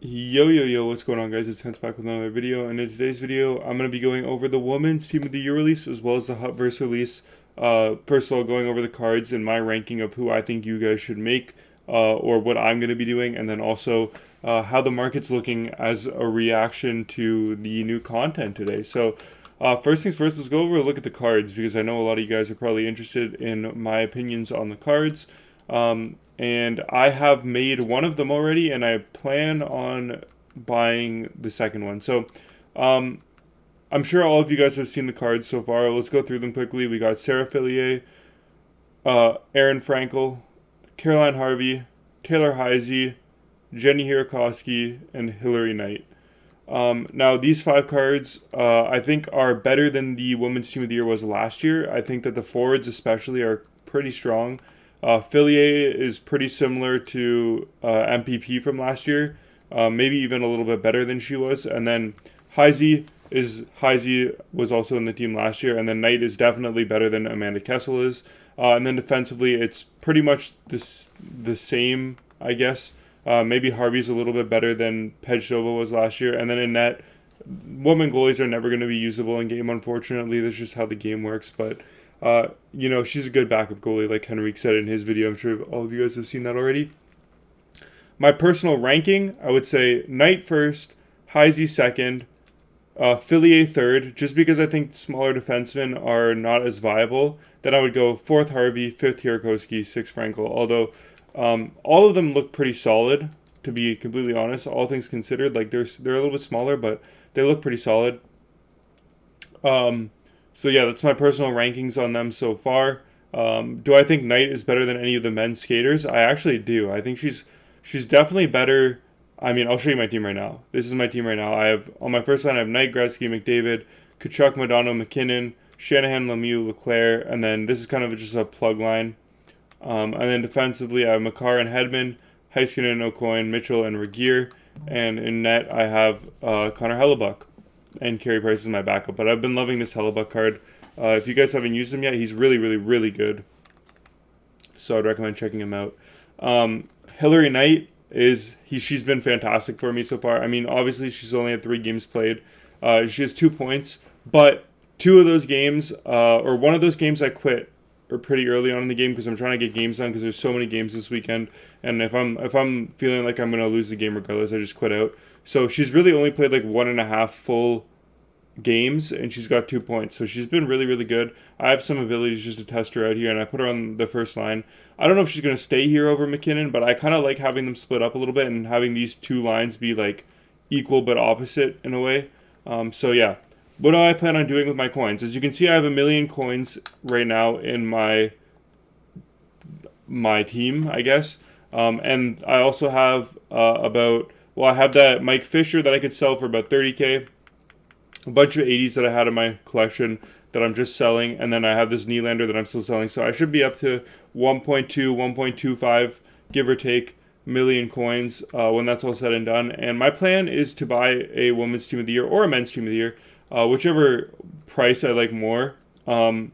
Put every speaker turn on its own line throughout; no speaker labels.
Yo, what's going on, guys? It's Hans back with another video, and in today's video, I'm going to be going over the Women's Team of the Year release as well as the Hutverse release. First of all, going over the cards and my ranking of who I think you guys should make, or what I'm going to be doing, and then also how the market's looking as a reaction to the new content today. So, first things first, let's go over a look at the cards because I know a lot of you guys are probably interested in my opinions on the cards. And I have made one of them already, and I plan on buying the second one. So, um, I'm sure all of you guys have seen the cards so far. Let's go through them quickly. We got Sarah Fillier, Aaron Frankel, Caroline Harvey, Taylor Heisey, Jenny Hirokoski, and Hillary Knight. Now, these five cards, I think, are better than the Women's Team of the Year was last year. I think that the forwards, especially, are pretty strong. Fillier is pretty similar to MPP from last year, maybe even a little bit better than she was. And then Heisey was also in the team last year, and then Knight is definitely better than Amanda Kessel is. And then defensively, it's pretty much the same, I guess. Maybe Harvey's a little bit better than Pejdova was last year. And then in net, women goalies are never going to be usable in game, unfortunately. That's just how the game works. But, she's a good backup goalie, like Henrik said in his video. I'm sure all of you guys have seen that already. My personal ranking, I would say Knight first, Heisey second, Fillier third, just because I think smaller defensemen are not as viable. Then I would go fourth Harvey, fifth Hirokoski, sixth Frankel. Although all of them look pretty solid, to be completely honest. All things considered, like they're a little bit smaller, but they look pretty solid. So yeah, that's my personal rankings on them so far. Do I think Knight is better than any of the men's skaters? I actually do. I think she's definitely better. I mean, I'll show you my team right now. This is my team right now. I have on my first line I have Knight, Gretzky, McDavid, Kachuk, Madonna, McKinnon, Shanahan, Lemieux, Leclaire, and then this is kind of just a plug line. And then defensively I have Makar and Hedman, Heiskanen, O'Coin, Mitchell, and Regier. And in net I have Connor Hellebuck and Carey Price is my backup. But I've been loving this Hellebuck card. If you guys haven't used him yet, he's really, really, really good. So I'd recommend checking him out. Hillary Knight she's been fantastic for me so far. I mean, obviously she's only had 3 games played. She has 2 points, but two of those games, or one of those games, I quit or pretty early on in the game because I'm trying to get games done because there's so many games this weekend. And if I'm feeling like I'm gonna lose the game regardless, I just quit out. So she's really only played like 1.5 full games and she's got 2 points. So she's been really, really good. I have some abilities just to test her out here and I put her on the first line. I don't know if she's going to stay here over McKinnon, but I kind of like having them split up a little bit and having these two lines be like equal but opposite in a way. So yeah, what do I plan on doing with my coins? As you can see, I have 1,000,000 coins right now in my team, I guess. And I also have I have that Mike Fisher that I could sell for about 30K, a bunch of 80s that I had in my collection that I'm just selling, and then I have this Nylander that I'm still selling. So I should be up to 1.2, 1.25, give or take, million coins when that's all said and done. And my plan is to buy a women's team of the year or a men's team of the year, whichever price I like more. And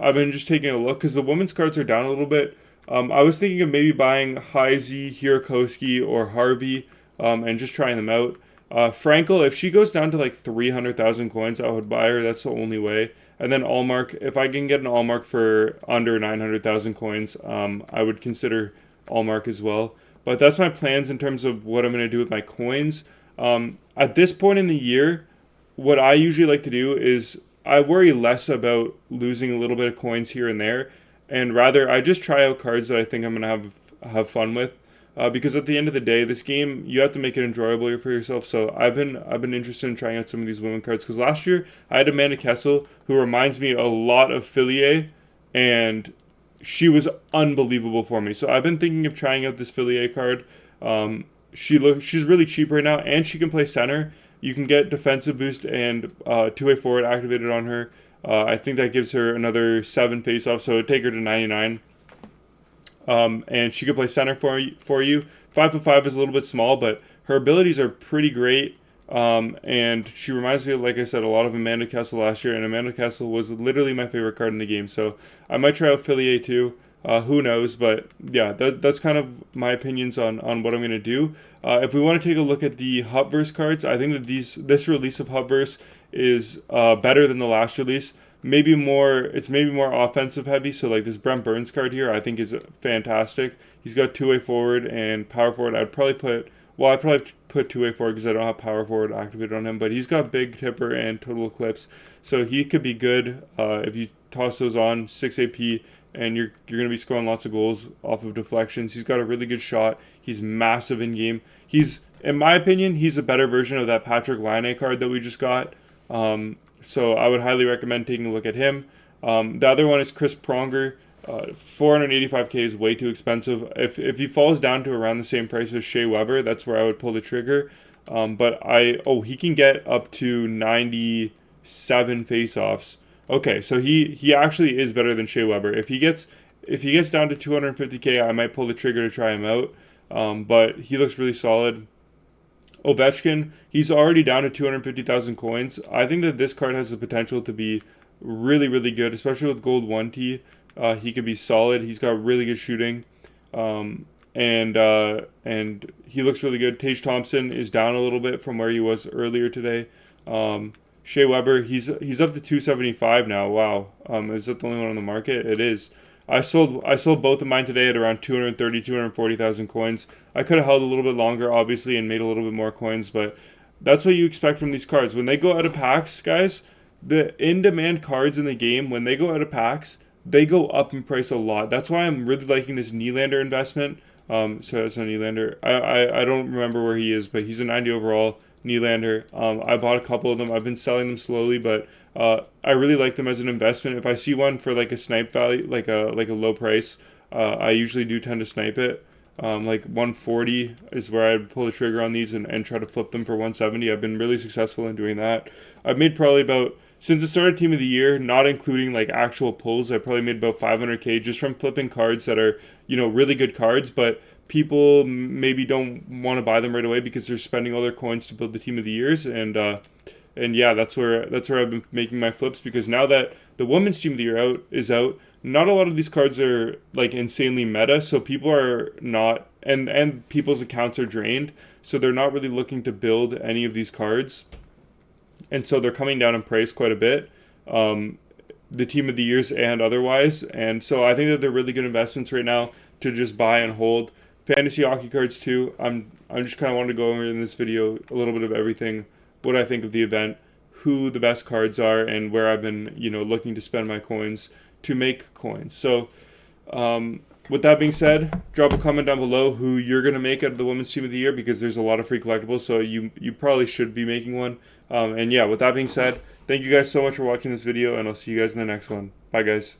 I've been just taking a look because the women's cards are down a little bit. I was thinking of maybe buying Heisey, Hirokoski, or Harvey, and just trying them out. Frankel, if she goes down to like 300,000 coins, I would buy her. That's the only way. And then Allmark, if I can get an Allmark for under 900,000 coins, I would consider Allmark as well. But that's my plans in terms of what I'm going to do with my coins. At this point in the year, what I usually like to do is I worry less about losing a little bit of coins here and there, and rather I just try out cards that I think I'm going to have fun with. Because at the end of the day, this game you have to make it enjoyable for yourself. So I've been interested in trying out some of these women cards because last year I had Amanda Kessel, who reminds me a lot of Fillier, and she was unbelievable for me. So I've been thinking of trying out this Fillier card. She's really cheap right now, and she can play center. You can get defensive boost and two-way forward activated on her. I think that gives her another 7 faceoffs, so it'd take her to 99. And she could play center for you. 5'5" is a little bit small, but her abilities are pretty great. And she reminds me, like I said, a lot of Amanda Kessel last year, and Amanda Kessel was literally my favorite card in the game. So I might try out Fillier too. Who knows? But yeah, that's kind of my opinions on what I'm going to do. If we want to take a look at the Hubverse cards, I think that this release of Hubverse is better than the last release. It's maybe more offensive heavy. So like this Brent Burns card here, I think is fantastic. He's got two-way forward and power forward. I'd probably put two-way forward because I don't have power forward activated on him. But he's got big tipper and total eclipse, so he could be good if you toss those on 6 AP, and you're going to be scoring lots of goals off of deflections. He's got a really good shot. He's massive in game. In my opinion, he's a better version of that Patrick Laine card that we just got. So I would highly recommend taking a look at him. The other one is Chris Pronger. 485k is way too expensive. If he falls down to around the same price as Shea Weber, that's where I would pull the trigger. He can get up to 97 faceoffs. Okay, so he actually is better than Shea Weber. If he gets down to 250k, I might pull the trigger to try him out. But he looks really solid. Ovechkin, he's already down to 250,000 coins. I think that this card has the potential to be really, really good, especially with gold 1T. He could be solid. He's got really good shooting. And he looks really good. Tage Thompson is down a little bit from where he was earlier today. Shea Weber, he's up to 275 now. Wow. Is that the only one on the market? It is. I sold both of mine today at around 240,000 coins. I could have held a little bit longer, obviously, and made a little bit more coins, but that's what you expect from these cards. When they go out of packs, guys, the in-demand cards in the game, when they go out of packs, they go up in price a lot. That's why I'm really liking this Nylander investment. So that's a Nylander. I don't remember where he is, but he's a 90 overall Nylander. I bought a couple of them. I've been selling them slowly, but I really like them as an investment. If I see one for like a snipe value, like a low price, I usually do tend to snipe it. Like 140 is where I'd pull the trigger on these and try to flip them for 170. I've been really successful in doing that. I've made probably about, since the start of Team of the Year, not including like actual pulls, I probably made about 500k just from flipping cards that are, really good cards, but people maybe don't want to buy them right away because they're spending all their coins to build the Team of the Years, and yeah, that's where I've been making my flips, because now that the Women's Team of the Year is out, not a lot of these cards are like insanely meta, so people are not, and people's accounts are drained, so they're not really looking to build any of these cards. And so they're coming down in price quite a bit, the Team of the Years and otherwise. And so I think that they're really good investments right now to just buy and hold. Fantasy hockey cards too. I'm just kind of wanting to go over in this video a little bit of everything, what I think of the event, who the best cards are, and where I've been, looking to spend my coins to make coins. So with that being said, drop a comment down below who you're going to make out of the Women's Team of the Year, because there's a lot of free collectibles, so you probably should be making one. And yeah, with that being said, thank you guys so much for watching this video, and I'll see you guys in the next one. Bye, guys.